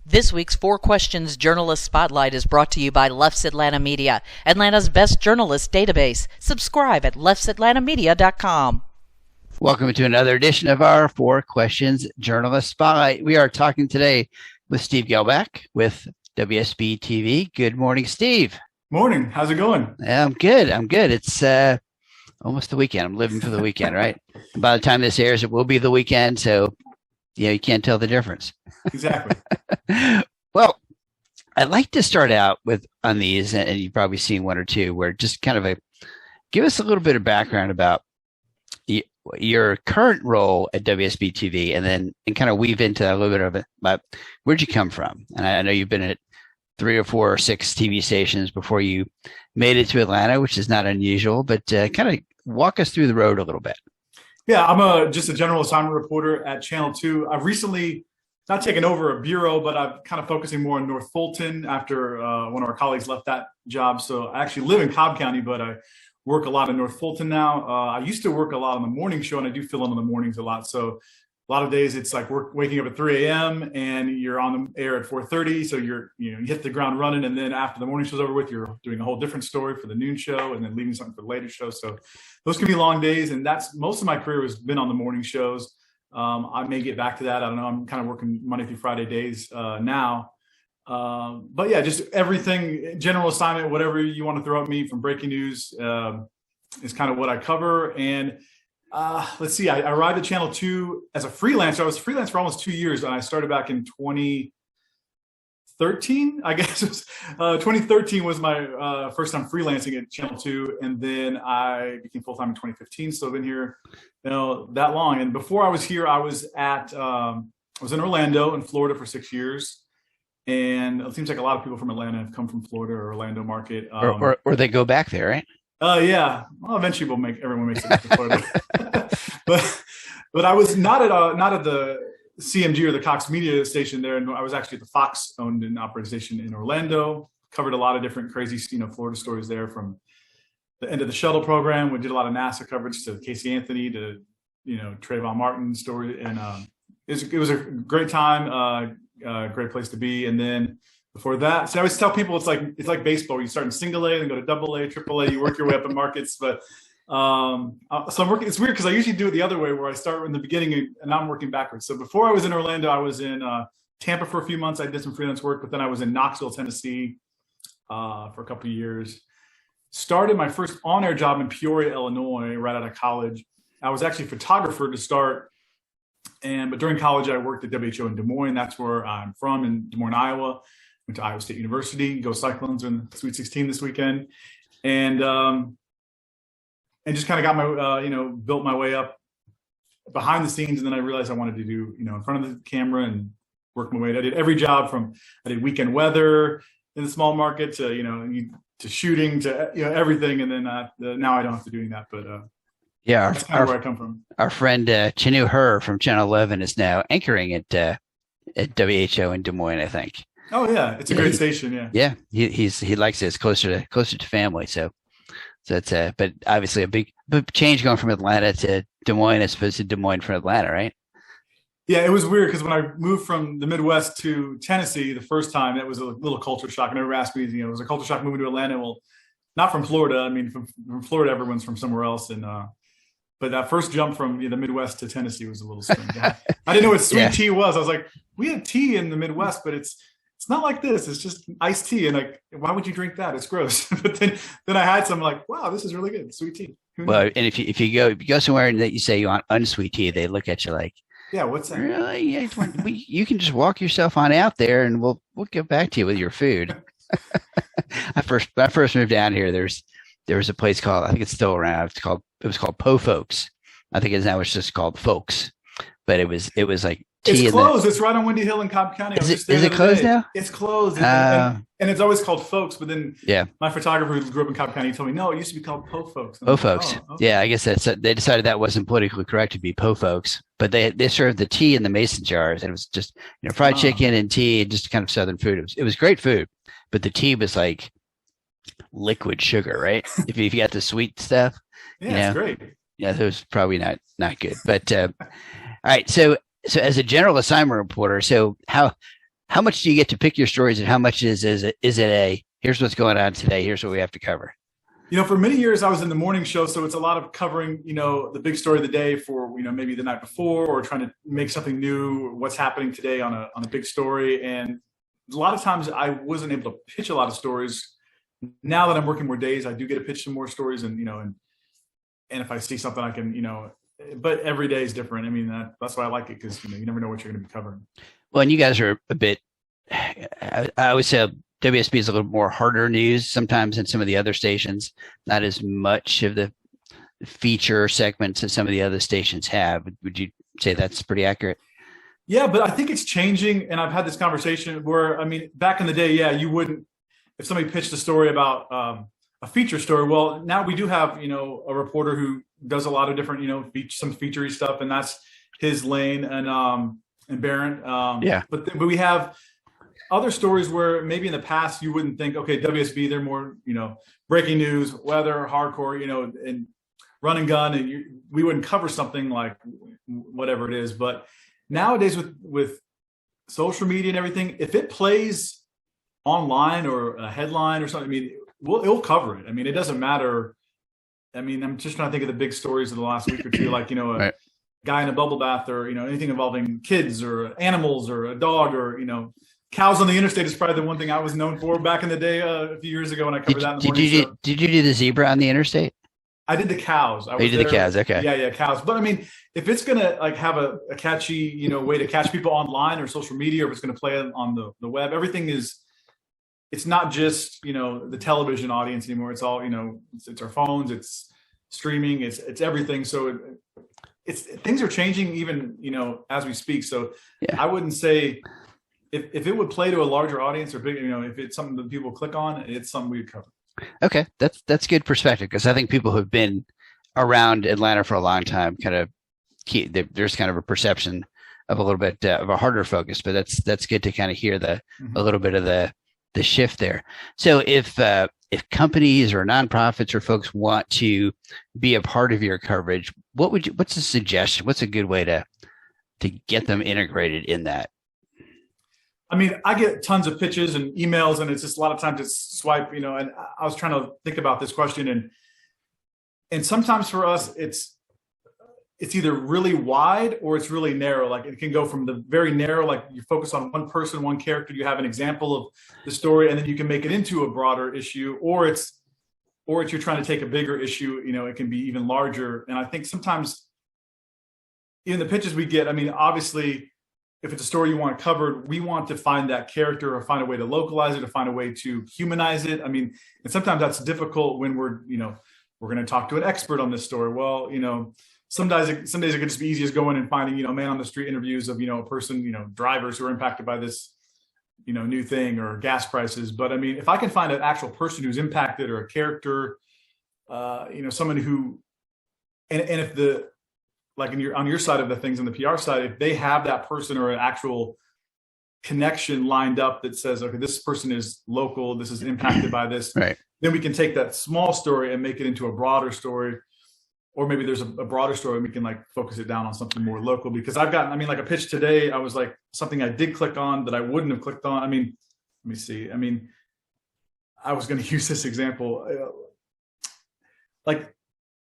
This week's Four Questions Journalist Spotlight is brought to you by Leff Atlanta Media, Atlanta's best journalist database. Subscribe at leffatlantamedia.com. Welcome to another edition of our Four Questions Journalist Spotlight. We are talking today with Steve Gehlbach with WSB TV. Good morning, Steve. Morning. How's it going? I'm good. It's almost the weekend. I'm living for the weekend, right? And by the time this airs, it will be the weekend. So, you can't tell the difference. Exactly. Well, I'd like to start out on these, and you've probably seen one or two, where just kind of give us a little bit of background about your current role at WSB TV, and kind of weave into that a little bit of it. But where'd you come from? And I know you've been at 3 or 4 or 6 TV stations before you made it to Atlanta, which is not unusual, but kind of walk us through the road a little bit. Yeah, I'm just a general assignment reporter at Channel 2. I've recently not taken over a bureau, but I'm kind of focusing more on North Fulton after one of our colleagues left that job. So I actually live in Cobb County, but I work a lot in North Fulton now. I used to work a lot on the morning show, and I do fill in the mornings a lot. So a lot of days it's like waking up at 3 a.m. and you're on the air at 4:30. So you hit the ground running, and then after the morning show's over with, you're doing a whole different story for the noon show, and then leaving something for the later show. So those can be long days, and that's most of my career has been on the morning shows. I may get back to that. I don't know. I'm kind of working Monday through Friday days now. But yeah, just everything, general assignment, whatever you want to throw at me from breaking news is kind of what I cover. And let's see, I arrived at Channel 2 as a freelancer. I was freelance for almost 2 years, and I started back in 2013, I guess. 2013 was my first time freelancing at Channel 2, and then I became full-time in 2015. So I've been here, that long. And before I was here, I was in Orlando in Florida for 6 years. And it seems like a lot of people from Atlanta have come from Florida or Orlando market. Or they go back there, right? Yeah. Well, eventually everyone makes it back to Florida. but I was not at the CMG or the Cox Media station there, and I was actually at the Fox owned and operated station in Orlando. Covered a lot of different crazy, Florida stories there, from the end of the shuttle program. We did a lot of NASA coverage, to Casey Anthony, to Trayvon Martin story, and it was a great time, great place to be. And then before that, so I always tell people it's like baseball. You start in single A, then go to double A, triple A. You work your way up in markets, but so I'm working. It's weird because I usually do it the other way, where I start in the beginning and now I'm working backwards. So before I was in Orlando, I was in Tampa for a few months. I did some freelance work, but then I was in Knoxville, Tennessee for a couple of years. Started my first on-air job in Peoria, Illinois, right out of college. I was actually a photographer to start, but during college I worked at WHO in Des Moines. That's where I'm from, in Des Moines, Iowa. Went to Iowa State University. Go Cyclones in the Sweet 16 this weekend, and just kind of got my built my way up behind the scenes. And then I realized I wanted to do in front of the camera and work my way. I did every job I did weekend weather in the small market to shooting to everything. And then now I don't have to doing that, but yeah, that's kind of where I come from. Our friend Chinu Her from Channel 11 is now anchoring at WHO in Des Moines, I think. Oh yeah, it's a great station. Yeah, he likes it. It's closer to family. So that's but obviously a big change going from Atlanta to Des Moines as opposed to Des Moines from Atlanta, right? Yeah, it was weird because when I moved from the Midwest to Tennessee the first time, it was a little culture shock. And everyone asked me, it was a culture shock moving to Atlanta. Well, not from Florida. I mean, from Florida, everyone's from somewhere else. And but that first jump from the Midwest to Tennessee was a little strange. I didn't know what sweet tea was. I was like, we had tea in the Midwest, but it's not like this. It's just iced tea. And why would you drink that? It's gross. But then I had some, like, wow, this is really good. Sweet tea. Well, and if you go somewhere and that you say you want unsweet tea, they look at you like, yeah, what's that? Really? Yeah, you can just walk yourself on out there, and we'll get back to you with your food. I first moved down here. There was a place called, I think it's still around. It was called Po Folks. I think now it's just called Folks, but it was like tea. It's closed. It's right on Windy Hill in Cobb County. Is it closed now? It's closed, and it's always called Folks. But then, yeah, my photographer who grew up in Cobb County told me, no, it used to be called Po Folks. Po Folks. Oh, okay. Yeah, I guess they decided that wasn't politically correct to be Po Folks, but they served the tea in the mason jars, and it was just fried chicken and tea, and just kind of Southern food. It was great food, but the tea was like liquid sugar, right? if you got the sweet stuff, yeah, it's great. Yeah, that was probably not good. But all right, so as a general assignment reporter, so how how much do you get to pick your stories, and how much is it a here's what's going on today, here's what we have to cover? For many years I was in the morning show, so it's a lot of covering, the big story of the day for, maybe the night before, or trying to make something new, what's happening today on a big story. And a lot of times I wasn't able to pitch a lot of stories. Now that I'm working more days, I do get to pitch some more stories, and if I see something I can, but every day is different. I mean, that's why I like it, because you never know what you're going to be covering. Well, and you guys are a bit, I would say WSB is a little more harder news sometimes than some of the other stations. Not as much of the feature segments as some of the other stations have. Would you say that's pretty accurate? Yeah, but I think it's changing. And I've had this conversation where, back in the day, you wouldn't, if somebody pitched a story about a feature story, well, now we do have, a reporter who does a lot of different, some featurey stuff, and that's his lane, and Barron. But we have other stories where maybe in the past you wouldn't think, okay, WSB, they're more, breaking news, weather, hardcore, and run and gun, and we wouldn't cover something like whatever it is. But nowadays with social media and everything, if it plays online or a headline or something, it'll cover it. It doesn't matter. I'm just trying to think of the big stories of the last week or two, like, right. Guy in a bubble bath, or, anything involving kids or animals or a dog, or, cows on the interstate is probably the one thing I was known for back in the day, a few years ago when I covered that in the morning show. Did you do the zebra on the interstate? I did the cows. You did the cows, okay. Yeah, cows. But if it's gonna have a catchy, way to catch people online or social media, or if it's gonna play on the web, everything is. It's not just the television audience anymore. It's all it's our phones, it's streaming, it's everything. So things are changing even as we speak. So yeah. I wouldn't say if it would play to a larger audience or big, if it's something that people click on, it's something we'd cover. Okay, that's good perspective, because I think people who've been around Atlanta for a long time there's kind of a perception of a little bit of a harder focus, but that's good to kind of hear a little bit of the shift there. So if companies or nonprofits or folks want to be a part of your coverage, what's a suggestion? What's a good way to get them integrated in that? I get tons of pitches and emails, and it's just a lot of times it's swipe, and I was trying to think about this question, and sometimes for us, it's either really wide or it's really narrow. Like it can go from the very narrow, like you focus on one person, one character, you have an example of the story, and then you can make it into a broader issue, or it's you're trying to take a bigger issue, it can be even larger. And I think sometimes even the pitches we get, obviously, if it's a story you want covered, we want to find that character or find a way to localize it or find a way to humanize it. And sometimes that's difficult when we're going to talk to an expert on this story. Well, some days it could just be easy as going and finding, man on the street interviews of, a person, drivers who are impacted by this, new thing, or gas prices. But if I can find an actual person who's impacted, or a character, someone who, and if like on your side of the things, on the PR side, if they have that person or an actual connection lined up that says, okay, this person is local, this is impacted by this, right, then we can take that small story and make it into a broader story. Or maybe there's a broader story and we can focus it down on something more local. Because I've gotten, like a pitch today, I was like, something I did click on that I wouldn't have clicked on. Let me see. I was going to use this example. Like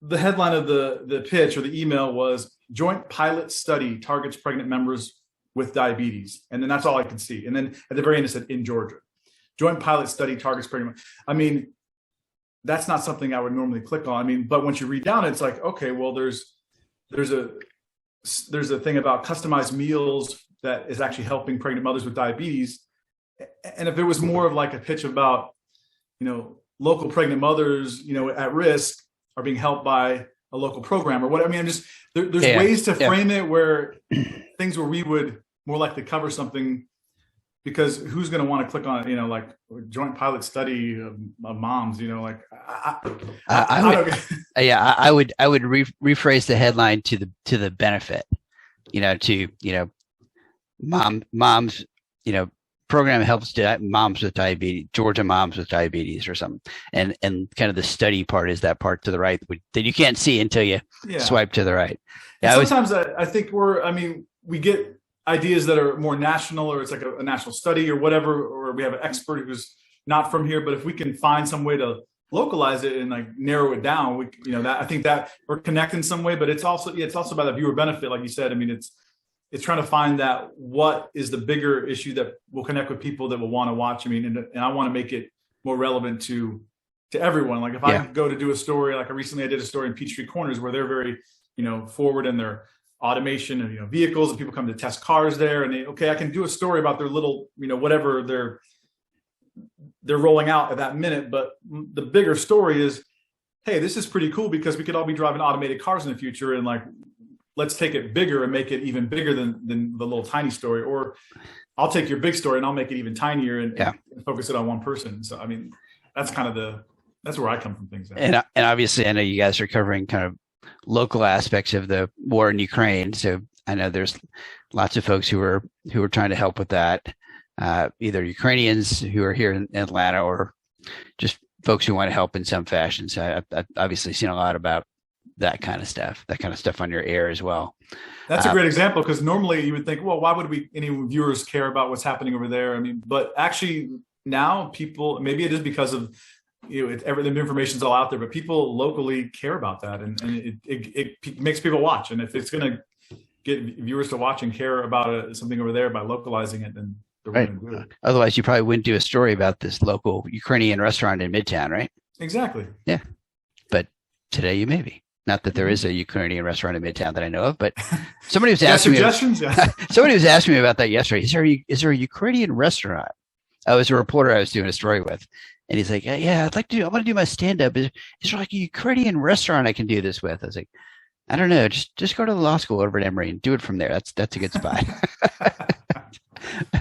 the headline of the pitch or the email was joint pilot study targets pregnant members with diabetes. And then that's all I could see. And then at the very end, it said in Georgia, joint pilot study targets pregnant. That's not something I would normally click on. But once you read down, it's like, okay, well, there's a thing about customized meals that is actually helping pregnant mothers with diabetes. And if it was more of like a pitch about, local pregnant mothers, at risk are being helped by a local program or what, there's ways to frame it where things where we would more likely cover something. Because who's going to want to click on it, like joint pilot study of moms, I would rephrase the headline to the benefit, moms, program helps moms with diabetes, Georgia moms with diabetes or something. And kind of the study part is that part to the right that you can't see until you swipe to the right. Yeah, sometimes I think we get ideas that are more national, or it's like a national study or whatever, or we have an expert who's not from here, but if we can find some way to localize it and like narrow it down, we, you know, that I think that we're connecting some way, but it's also about the viewer benefit. Like you said, I mean, it's trying to find that what is the bigger issue that will connect with people that will want to watch. I mean, and I want to make it more relevant to everyone. Like if I go to do a story, like I did a story in Peachtree Corners where they're very, you know, forward in their automation and, you know, vehicles, and people come to test cars there, and I can do a story about their little, you know, whatever they're rolling out at that minute. But the bigger story is, hey, this is pretty cool because we could all be driving automated cars in the future, and like, let's take it bigger and make it even bigger than the little tiny story. Or I'll take your big story and I'll make it even tinier and focus it on one person. So, I mean, that's kind of that's where I come from things. And obviously I know you guys are covering kind of local aspects of the war in Ukraine. So I know there's lots of folks who are trying to help with that. Either Ukrainians who are here in Atlanta or just folks who want to help in some fashion. So I've obviously seen a lot about that kind of stuff on your air as well. That's a great example, because normally you would think, well, why would any viewers care about what's happening over there? I mean, but actually now people, maybe it is because of, you know, the information's all out there, but people locally care about that, and it makes people watch. And if it's going to get viewers to watch and care about something over there by localizing it, then they're going to do it. Otherwise, you probably wouldn't do a story about this local Ukrainian restaurant in Midtown, right? Exactly. Yeah, but today you may be. Not that there is a Ukrainian restaurant in Midtown that I know of, but somebody was asking somebody was asking me about that yesterday. Is there a Ukrainian restaurant? I was a reporter I was doing a story with, and he's like, yeah, I want to do my stand-up. Is there like a Ukrainian restaurant I can do this with? I was like, I don't know. Just go to the law school over at Emory and do it from there. That's a good spot.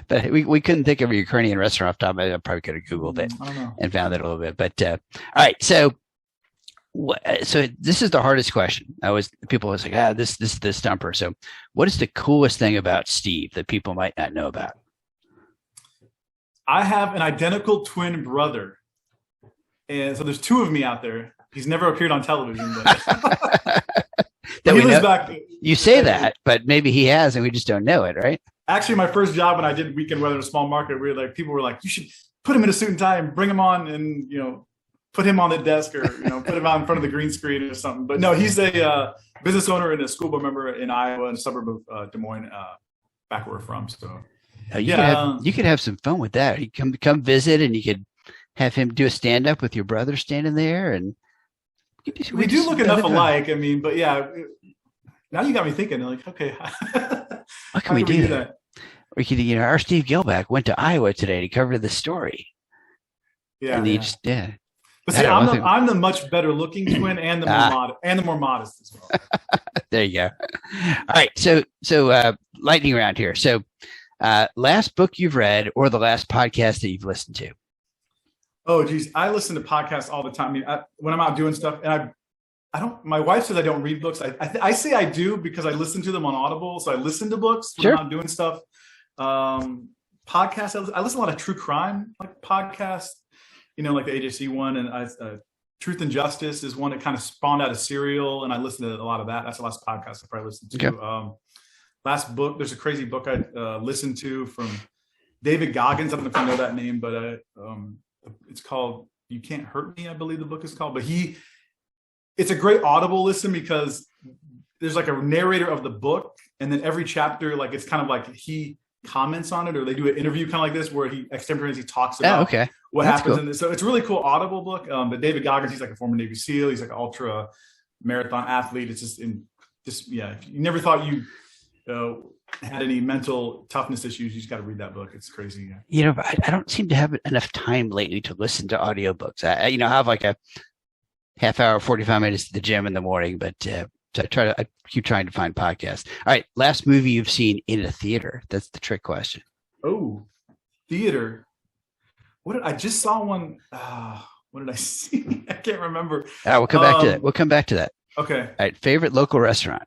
But we couldn't think of a Ukrainian restaurant off the top of my head. I probably could have Googled it and found it a little bit. But all right, so this is the hardest question. People was like, this is the stumper. So what is the coolest thing about Steve that people might not know about? I have an identical twin brother. And so there's two of me out there. He's never appeared on television, but you say that, but maybe he has and we just don't know it, right? Actually, my first job when I did weekend weather in a small market, people were like, you should put him in a suit and tie and bring him on and, you know, put him on the desk, or, you know, put him out in front of the green screen or something. But no, he's a business owner and a school board member in Iowa, in a suburb of Des Moines, back where we're from. So you could have some fun with that. You come visit, and you could have him do a stand up with your brother standing there, and we do look enough alike. I mean, but yeah, now you got me thinking. Like, okay, what can we do that? We could, you know, our Steve Gehlbach went to Iowa today to cover the story. Yeah, and But see, I'm the much better looking twin, and the more modest as well. There you go. All right, so lightning round here. So, last book you've read, or the last podcast that you've listened to? Oh, geez, I listen to podcasts all the time. I mean, when I'm out doing stuff, and I don't. My wife says I don't read books. I say I do because I listen to them on Audible. So I listen to books when I'm out doing stuff. Podcasts. I listen to a lot of true crime podcasts. You know, like the AJC one, and Truth and Justice is one that kind of spawned out of Serial, and I listened to a lot of that. That's the last podcast I probably listened to. Okay. Last book, there's a crazy book I listened to from David Goggins. I don't know if you know that name, but it's called You Can't Hurt Me, I believe the book is called. But it's a great Audible listen because there's like a narrator of the book, and then every chapter, like it's kind of like he comments on it, or they do an interview kind of like this where he extemporaneously talks about what happens in this. So it's a really cool Audible book. But David Goggins, he's like a former Navy SEAL. He's like an ultra marathon athlete. It's just you never thought you had any mental toughness issues, you just got to read that book. It's crazy. You know, I don't seem to have enough time lately to listen to audiobooks. I have like a half hour, 45 minutes to the gym in the morning, but I keep trying to find podcasts. All right. Last movie you've seen in a theater. That's the trick question. Oh, theater. I just saw one. What did I see? I can't remember. We'll come back to that. We'll come back to that. Okay. All right. Favorite local restaurant.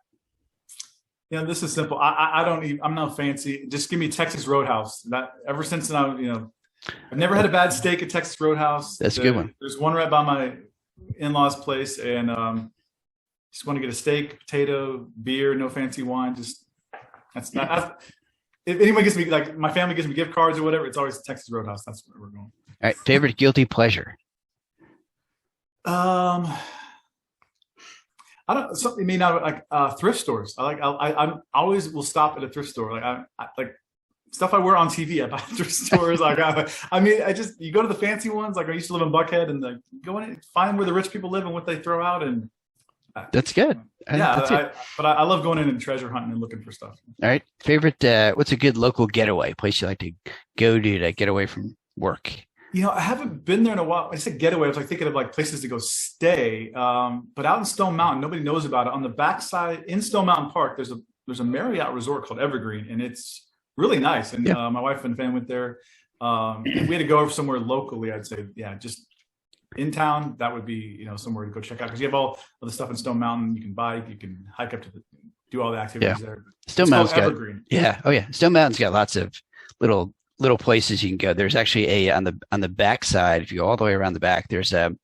Yeah, this is simple. I'm not fancy. Just give me Texas Roadhouse. Ever since I've never had a bad steak at Texas Roadhouse. That's a good one. There's one right by my in-laws' place, and just want to get a steak, potato, beer, no fancy wine. Just that's if anyone gives me, like my family gives me gift cards or whatever, it's always Texas Roadhouse. That's where we're going. All right. Favorite guilty pleasure? I don't. Something. I mean, like thrift stores. I always will stop at a thrift store. Like I like stuff I wear on TV. I buy at thrift stores. Like I mean, you go to the fancy ones. Like I used to live in Buckhead, and like go in and find where the rich people live and what they throw out. And that's good. Yeah, but I love going in and treasure hunting and looking for stuff. All right. Favorite, what's a good local getaway place you like to go to get away from work? You know, I haven't been there in a while. I said getaway. I was like thinking of like places to go stay. But out in Stone Mountain, nobody knows about it. On the backside in Stone Mountain Park, there's a Marriott resort called Evergreen, and it's really nice. And my wife and family went there. If we had to go somewhere locally, I'd say, just in town, that would be, you know, somewhere to go check out, because you have all of the stuff in Stone Mountain. You can bike, you can hike up to do all the activities there. Stone Mountain's got Evergreen. Stone Mountain's got lots of little places you can go. There's actually on the back side, if you go all the way around the back, there's what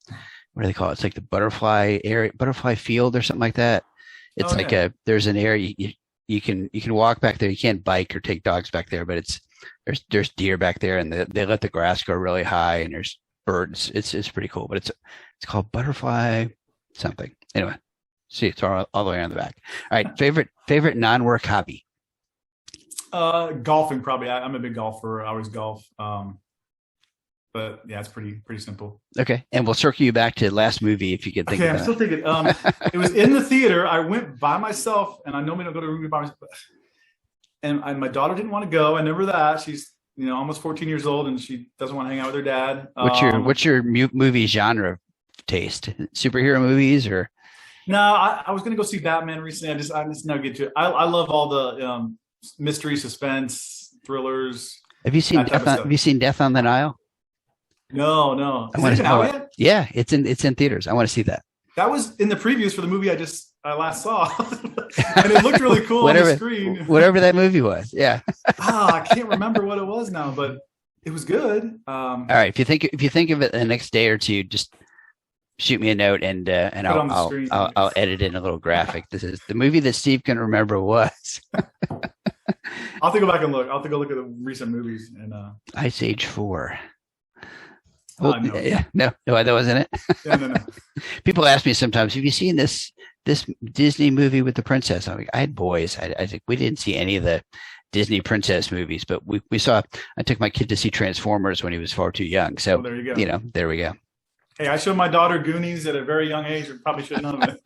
do they call it? It's like the butterfly field or something like that. It's there's an area you can walk back there. You can't bike or take dogs back there, but there's deer back there, and they let the grass grow really high, and there's birds. It's pretty cool, but it's called Butterfly something. Anyway, see, it's all the way on the back. All right, favorite non-work hobby? Golfing, probably. I'm a big golfer. I always golf. But yeah, it's pretty simple. Okay, and we'll circle you back to last movie if you could think. Okay, I'm still thinking. It was in the theater. I went by myself, and I normally don't go to a movie by myself. And my daughter didn't want to go. I remember that. She's almost 14 years old, and she doesn't want to hang out with her dad. What's your movie genre taste? Superhero movies or? No, I was going to go see Batman recently. I just never get to it. I love all the mystery, suspense, thrillers. Have you seen Death on the Nile? No. Yeah, it's in theaters. I want to see that. That was in the previews for the movie I last saw, and it looked really cool on the screen. Whatever that movie was, yeah. I can't remember what it was now, but it was good. All right, if you think of it the next day or two, just shoot me a note, and I'll edit in a little graphic. This is the movie that Steve can remember was. I'll have to go back and look. I'll have to go look at the recent movies and Ice Age 4. No. Yeah, no, that wasn't it. No. People ask me sometimes, have you seen this Disney movie with the princess? I'm like, I had boys. I think we didn't see any of the Disney princess movies, but we saw. I took my kid to see Transformers when he was far too young. So there you go. There we go. Hey, I showed my daughter Goonies at a very young age. We probably should have known it.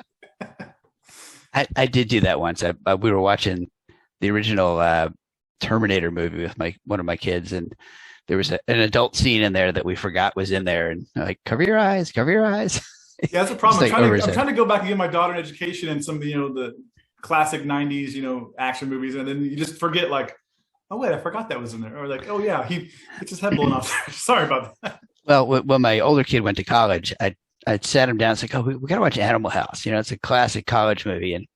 I did do that once. We were watching the original Terminator movie with one of my kids, and there was an adult scene in there that we forgot was in there, and like, cover your eyes. Yeah, that's a problem. I'm trying to go back and give my daughter an education in some of the classic 90s, action movies, and then you just forget, like, oh wait, I forgot that was in there, or like, oh yeah, he gets his head blown off. Sorry about that. Well, when my older kid went to college, I sat him down. It's like, oh, we got to watch Animal House. It's a classic college movie, and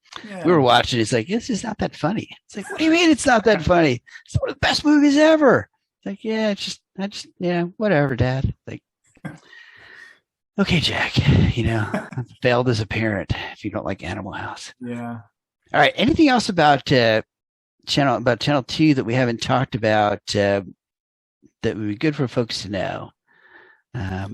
we were watching. It's like, this is not that funny. It's like, what do you mean it's not that funny? It's one of the best movies ever. It's like, I just whatever, Dad. Like, okay, Jack, I failed as a parent if you don't like Animal House. Yeah. All right. Anything else about Channel 2 that we haven't talked about that would be good for folks to know? I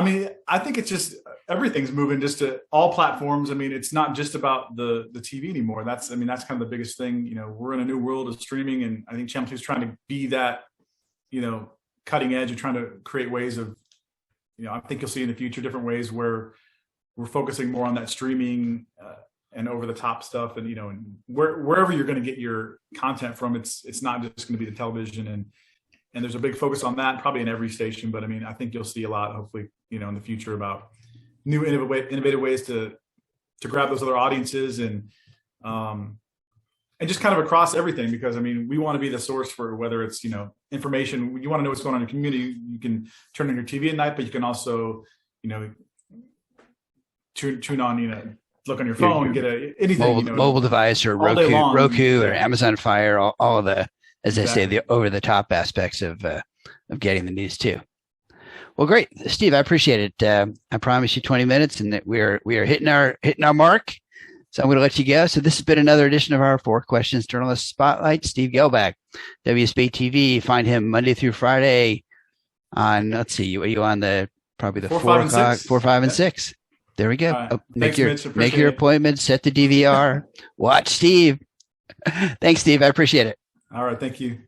mean, I think it's just everything's moving just to all platforms. I mean, it's not just about the TV anymore. That's kind of the biggest thing. We're in a new world of streaming, and I think Channel 2 is trying to be that, cutting edge and trying to create ways of, I think you'll see in the future different ways where we're focusing more on that streaming and over the top stuff, and and wherever you're going to get your content from, it's not just going to be the television, and there's a big focus on that probably in every station. But I think you'll see a lot, hopefully, in the future about new innovative ways to grab those other audiences and just kind of across everything, because we want to be the source for whether it's information. You want to know what's going on in your community, you can turn on your TV at night, but you can also tune on look on your phone, get anything mobile device or Roku or Amazon Fire, all of the, as I say, the over the top aspects of getting the news too. Well, great, Steve. I appreciate it. I promised you 20 minutes, and that we are hitting our mark. So I'm going to let you go. So this has been another edition of our 4 Questions Journalist Spotlight. Steve Gehlbach, WSB TV. Find him Monday through Friday on, let's see, are you on probably the 4 o'clock, 4, 5, and 6. There we go. Right. Make Thanks, make Mitch. your appointment, set the DVR, watch Steve. Thanks, Steve. I appreciate it. All right. Thank you.